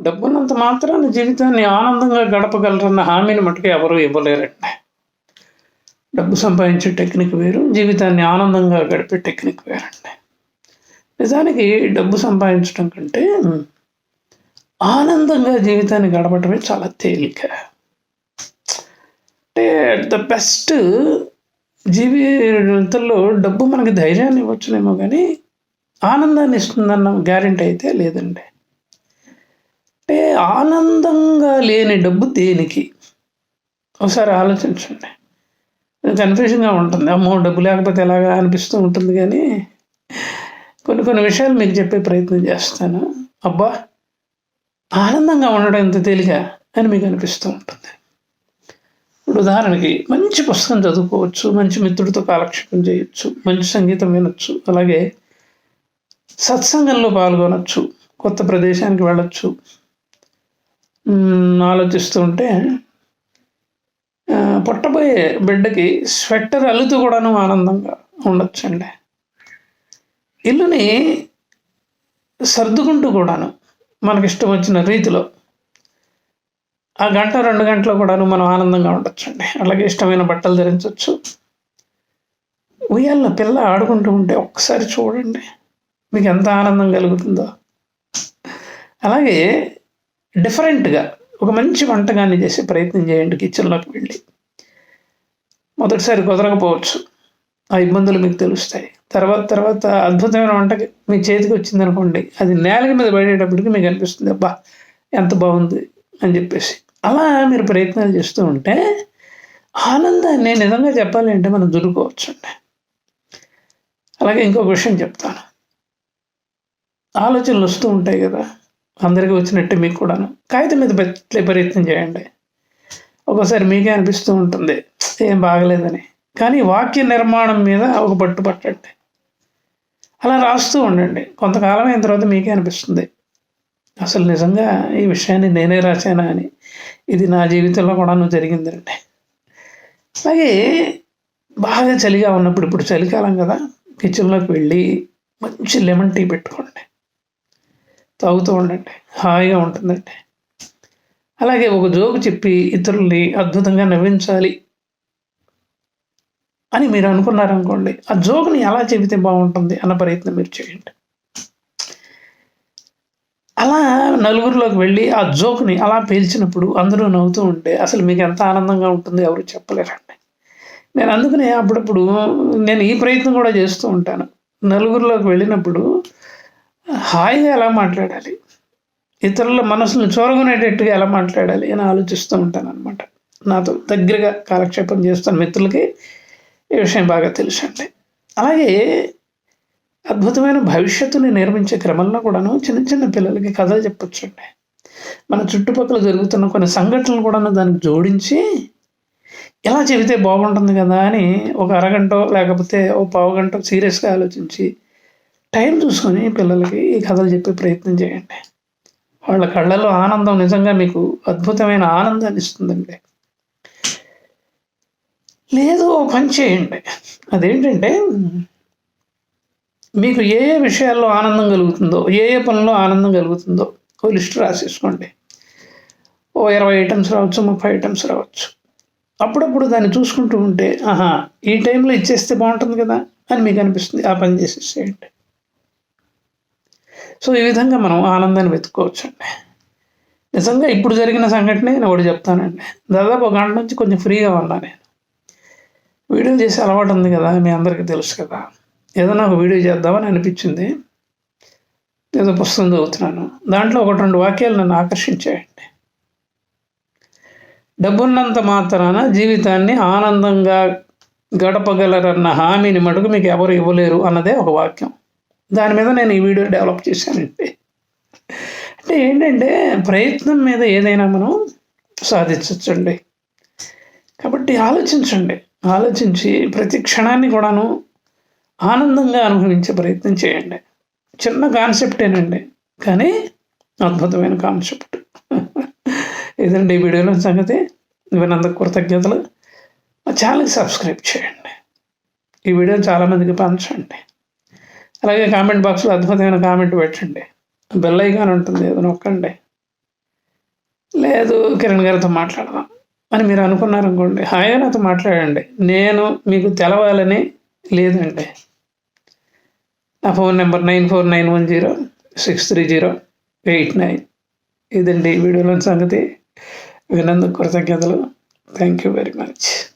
డబ్బున్నంత మాత్రాన జీవితాన్ని ఆనందంగా గడపగలరన్న హామీని మటుకు ఎవరు ఇవ్వలేరండి. డబ్బు సంపాదించే టెక్నిక్ వేరు, జీవితాన్ని ఆనందంగా గడిపే టెక్నిక్ వేరండి. నిజానికి డబ్బు సంపాదించడం కంటే ఆనందంగా జీవితాన్ని గడపటమే చాలా తేలిక. అంటే ద బెస్ట్ జీవితంలో డబ్బు మనకి ధైర్యాన్ని ఇవ్వచ్చునేమో కానీ ఆనందాన్ని ఇస్తుందన్న గ్యారెంటీ అయితే లేదండి. అంటే ఆనందంగా లేని డబ్బు దేనికి? ఒకసారి ఆలోచించండి. కన్ఫ్యూజన్గా ఉంటుంది. అమ్మో, డబ్బు లేకపోతే ఎలాగా అనిపిస్తూ ఉంటుంది. కానీ కొన్ని విషయాలు మీకు చెప్పే ప్రయత్నం చేస్తాను. అబ్బా, ఆనందంగా ఉండడం ఎంత తేలిక అని మీకు అనిపిస్తూ ఉంటుంది. ఇప్పుడు ఉదాహరణకి మంచి పుస్తకం చదువుకోవచ్చు, మంచి మిత్రుడితో కాలక్షేపం చేయొచ్చు, మంచి సంగీతం వినొచ్చు, అలాగే సత్సంగంలో పాల్గొనొచ్చు, కొత్త ప్రదేశానికి వెళ్ళొచ్చు. ఆలోచిస్తూ ఉంటే పుట్టబోయే బిడ్డకి స్వెట్టర్ అల్లుతూ కూడాను ఆనందంగా ఉండొచ్చండి. ఇల్లుని సర్దుకుంటూ కూడాను మనకిష్టం వచ్చిన రీతిలో ఆ గంట 2 గంటలు కూడాను మనం ఆనందంగా ఉండొచ్చండి. అలాగే ఇష్టమైన బట్టలు ధరించవచ్చు. ఉయ్యాల పిల్ల ఆడుకుంటూ ఉంటే ఒక్కసారి చూడండి, మీకు ఎంత ఆనందం కలుగుతుందో. అలాగే డిఫరెంట్గా ఒక మంచి వంటకాన్ని చేసే ప్రయత్నం చేయండి. కిచెన్లోకి వెళ్ళి మొదటిసారి కుదరకపోవచ్చు, ఆ ఇబ్బందులు మీకు తెలుస్తాయి. తర్వాత అద్భుతమైన వంటకి మీ చేతికి వచ్చిందనుకోండి, అది నేల మీద పడేటప్పటికి మీకు అనిపిస్తుంది, అబ్బా ఎంత బాగుంది అని చెప్పేసి. అలా మీరు ప్రయత్నాలు చేస్తూ ఉంటే ఆనందాన్ని నిజంగా చెప్పాలి అంటే మనం దొరుకోవచ్చు అండి. అలాగే ఇంకొక విషయం చెప్తాను. ఆలోచనలు వస్తూ ఉంటాయి కదా, అందరికీ వచ్చినట్టే మీకు కూడాను. కాగితం మీద పెట్టే ప్రయత్నం చేయండి. ఒక్కోసారి మీకే అనిపిస్తూ ఉంటుంది ఏం బాగలేదని, కానీ వాక్య నిర్మాణం మీద ఒక పట్టు పట్టండి. అలా రాస్తూ ఉండండి. కొంతకాలం అయిన తర్వాత మీకే అనిపిస్తుంది, అసలు నిజంగా ఈ విషయాన్ని నేనే రాశానా అని. ఇది నా జీవితంలో కూడా జరిగిందండి. అలాగే బాగా చలిగా ఉన్నప్పుడు, ఇప్పుడు చలికాలం కదా, కిచెన్లోకి వెళ్ళి మంచి లెమన్ టీ పెట్టుకోండి, తాగుతూ ఉండండి, హాయిగా ఉంటుందండి. అలాగే ఒక జోకు చెప్పి ఇతరుల్ని అద్భుతంగా నవ్వించాలి అని మీరు అనుకున్నారనుకోండి, ఆ జోకుని ఎలా చెబితే బాగుంటుంది అన్న ప్రయత్నం మీరు చేయండి. అలా నలుగురిలోకి వెళ్ళి ఆ జోక్ని అలా పేల్చినప్పుడు అందరూ నవ్వుతూ ఉంటే అసలు మీకు ఎంత ఆనందంగా ఉంటుందో ఎవరు చెప్పలేరండి. నేను అందుకనే అప్పుడప్పుడు నేను ఈ ప్రయత్నం కూడా చేస్తూ ఉంటాను. నలుగురిలోకి వెళ్ళినప్పుడు హాయిగా ఎలా మాట్లాడాలి, ఇతరుల మనసును చూరగొనేటట్టుగా ఎలా మాట్లాడాలి అని ఆలోచిస్తూ ఉంటాను అనమాట. నాతో దగ్గరగా కాలక్షేపం చేస్తాను మిత్రులకి ఈ విషయం బాగా తెలుసండి. అలాగే అద్భుతమైన భవిష్యత్తుని నిర్మించే క్రమంలో కూడాను చిన్న చిన్న పిల్లలకి కథలు చెప్పొచ్చండి. మన చుట్టుపక్కల జరుగుతున్న కొన్ని సంఘటనలు కూడాను దానికి జోడించి ఎలా చెబితే బాగుంటుంది కదా అని ఒక అరగంట లేకపోతే ఓ పావుగంట సీరియస్గా ఆలోచించి టైం చూసుకొని పిల్లలకి ఈ కథలు చెప్పే ప్రయత్నం చేయండి. వాళ్ళ కళ్ళలో ఆనందం నిజంగా మీకు అద్భుతమైన ఆనందాన్ని ఇస్తుందండి. లేదు ఓ పని చేయండి, అదేంటంటే మీకు ఏ ఏ విషయాల్లో ఆనందం కలుగుతుందో, ఏ ఏ పనుల్లో ఆనందం కలుగుతుందో ఓ లిస్ట్ రాసేసుకోండి. ఓ 20 ఐటమ్స్ రావచ్చు, 30 ఐటమ్స్ రావచ్చు. అప్పుడప్పుడు దాన్ని చూసుకుంటూ ఉంటే ఆహా ఈ టైంలో ఇచ్చేస్తే బాగుంటుంది కదా అని మీకు అనిపిస్తుంది, ఆ పని చేసేసేయండి. సో ఈ విధంగా మనం ఆనందాన్ని వెతుక్కోవచ్చండి. నిజంగా ఇప్పుడు జరిగిన సంఘటనే నేను ఒకటి చెప్తానండి. దాదాపు 1 గంట నుంచి కొంచెం ఫ్రీగా ఉన్నా. నేను వీడియోలు చేసే అలవాటు ఉంది కదా, మీ అందరికీ తెలుసు కదా. ఏదైనా ఒక వీడియో చేద్దామని అనిపించింది. ఏదో పుస్తకం చదువుతున్నాను, దాంట్లో 1-2 వాక్యాలు నన్ను ఆకర్షించాయండి. డబ్బున్నంత మాత్రాన జీవితాన్ని ఆనందంగా గడపగలరన్న హామీని మటుకు మీకు ఎవరు ఇవ్వలేరు అన్నదే ఒక వాక్యం. దాని మీద నేను ఈ వీడియో డెవలప్ చేశానండి. అంటే ఏంటంటే ప్రయత్నం మీద ఏదైనా మనం సాధించవచ్చండి. కాబట్టి ఆలోచించండి, ఆలోచించి ప్రతి క్షణాన్ని కూడాను ఆనందంగా అనుభవించే ప్రయత్నం చేయండి. చిన్న కాన్సెప్టేనండి, కానీ అద్భుతమైన కాన్సెప్ట్. ఇదండి ఈ వీడియోలో సంగతి. విన్నందుకు కృతజ్ఞతలు. మా ఛానల్కి సబ్స్క్రైబ్ చేయండి, ఈ వీడియో చాలామందికి పంచండి. అలాగే కామెంట్ బాక్స్లో అద్భుతమైన కామెంట్ పెట్టండి, బెల్ ఐకాన్ ఉంటుంది, అది నొక్కండి. లేదు కిరణ్ గారితో మాట్లాడదాం అని మీరు అనుకున్నారనుకోండి, హాయిగా నాతో మాట్లాడండి. నేను మీకు తెలవాలని లేదండి. నా ఫోన్ నెంబర్ 9491063089. ఇదండి వీడియోలోని సంగతి. వినందుకు కృతజ్ఞతలు. Thank you very much.